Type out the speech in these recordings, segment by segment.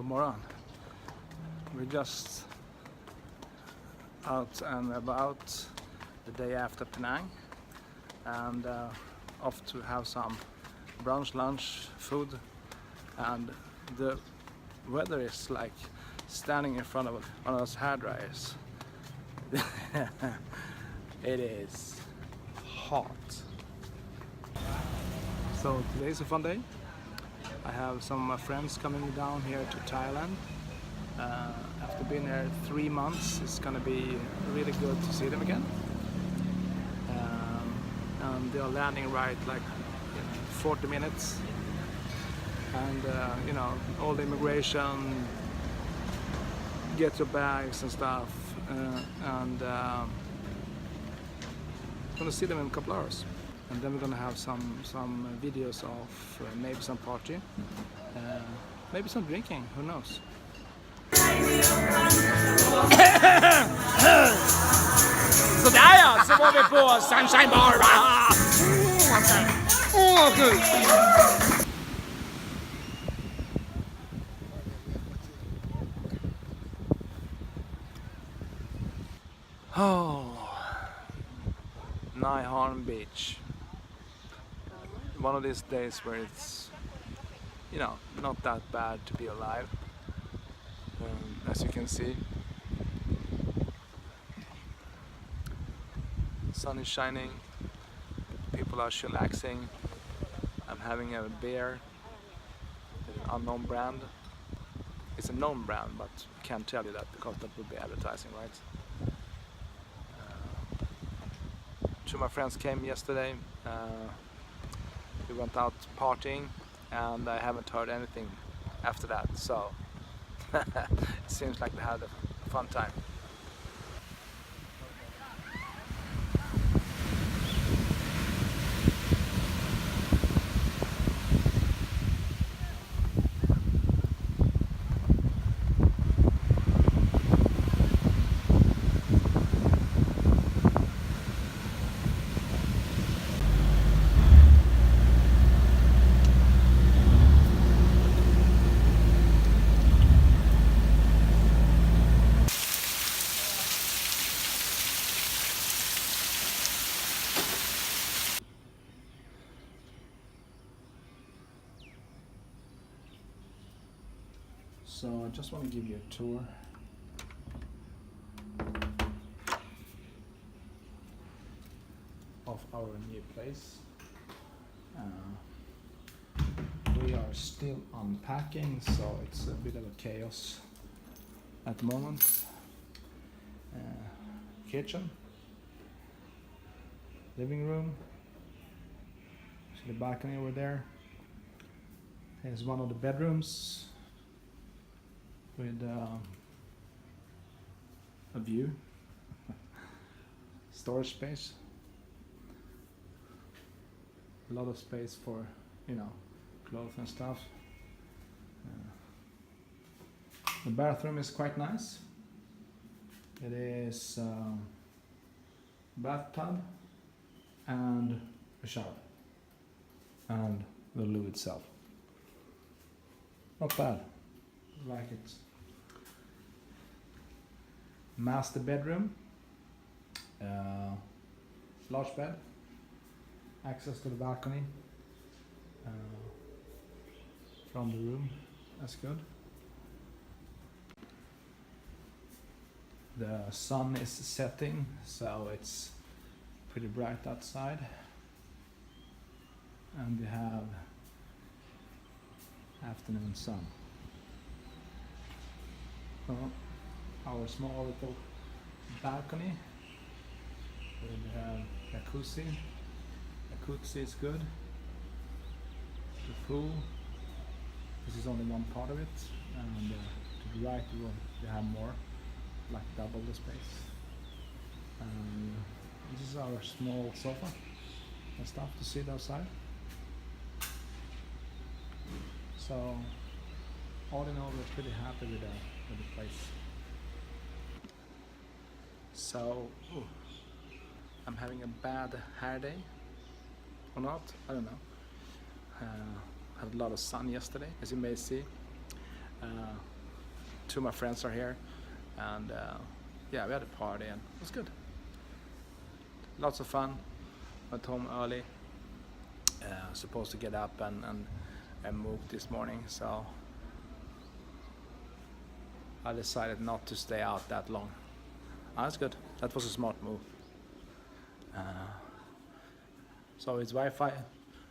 morgon. We're just out and about the day after Penang and off to have some brunch, lunch, food, and the weather is like standing in front of one of those hair dryers. It is hot. So today's a fun day. I have some of my friends coming down here to Thailand. After being here 3 months, it's gonna be really good to see them again. And they're landing right like in 40 minutes. And you know, all the immigration, get your bags and stuff, and gonna see them in a couple hours. And then we're gonna have some videos of maybe some party, maybe some drinking, who knows. Så där ja, så var vi på Sunshine Bar. Oh, Nai Beach. One of these days where it's, you know, not that bad to be alive, as you can see. Sun is shining, people are chillaxing. I'm having a beer, an unknown brand. It's a known brand, but I can't tell you that because that would be advertising, right? Two of my friends came yesterday. We went out partying and I haven't heard anything after that, so it seems like they had a fun time. So I just want to give you a tour of our new place. We are still unpacking, so it's a bit of a chaos at the moment. Kitchen, living room, see the balcony over there. Here's one of the bedrooms with a view, storage space, a lot of space for, you know, clothes and stuff. The bathroom is quite nice. It is bathtub and a shower and the loo itself. Not bad, I like it. Master bedroom, large bed, access to the balcony from the room, that's good. The sun is setting, so it's pretty bright outside, and we have afternoon sun. Our small little balcony with jacuzzi. Jacuzzi is good. The pool. This is only one part of it, and to the right we have more, like double the space. This is our small sofa and stuff to sit outside. So all in all, we're pretty happy with the place. So I'm having a bad hair day or not, I don't know. Had a lot of sun yesterday, as you may see. two of my friends are here, and yeah, we had a party and it was good. Lots of fun. Went home early. Supposed to get up and move this morning, so I decided not to stay out that long. That's good. That was a smart move. So it's Wi-Fi,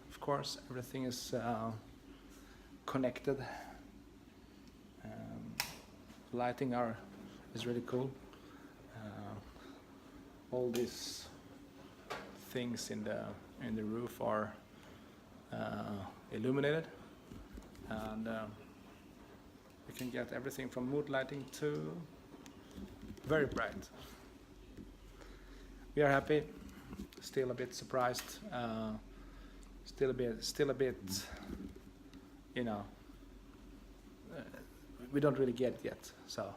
of course. Everything is connected. Lighting is really cool. All these things in the roof are illuminated, and you can get everything from mood lighting to very bright. We are happy. Still a bit surprised. Still a bit. You know, we don't really get it yet. So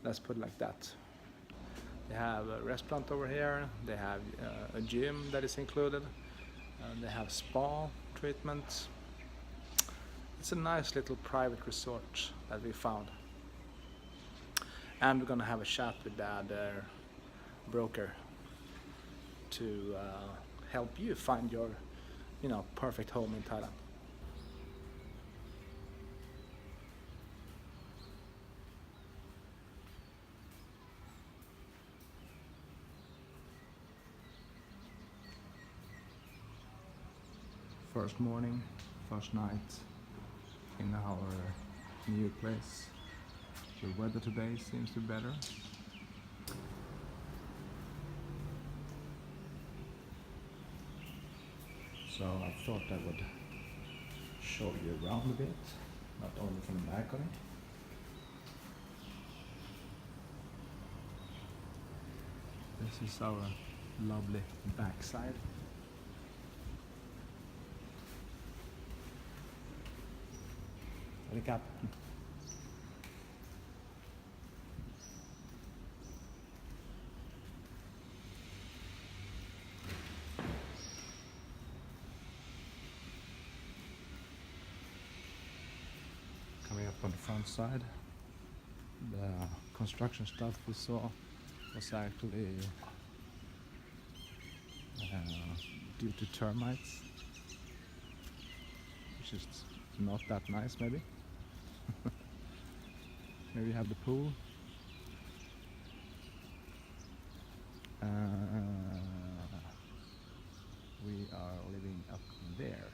let's put it like that. They have a restaurant over here. They have a gym that is included. They have spa treatment. It's a nice little private resort that we found. And we're gonna have a chat with their broker to help you find your, perfect home in Thailand. First morning, first night in our new place. The weather today seems to be better. So I thought I would show you around a bit, not only from the balcony. This is our lovely backside. Annika. Coming up on the front side, the construction stuff we saw was actually due to termites, which is not that nice, maybe. Here we have the pool. We are living up there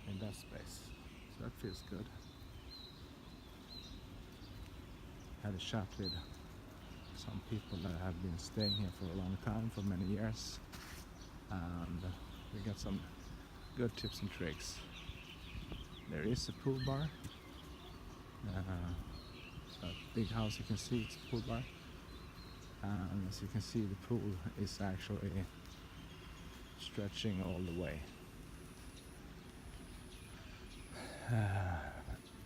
in that space, so that feels good. Had a chat with some people that have been staying here for a long time, for many years, and we got some good tips and tricks. There is a pool bar. That big house you can see, it's a pool bar. And as you can see, the pool is actually stretching all the way.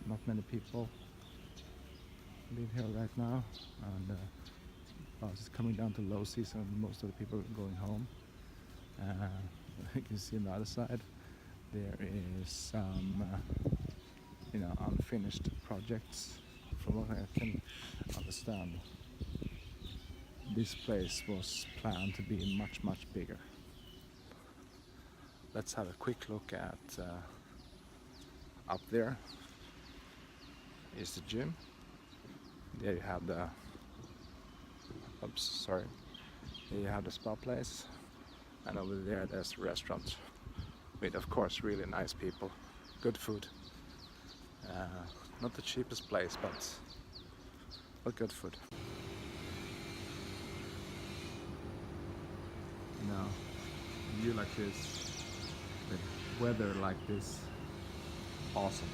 Not many people live here right now, and it's coming down to low season. Most of the people are going home. You can see on the other side there is some unfinished projects. From what I can understand, this place was planned to be much bigger. Let's have a quick look at up there is the gym. There you have the there you have the spa place, and over there's the restaurant with, of course, really nice people, good food. Not the cheapest place, but good food. A view like this, with weather like this, awesome.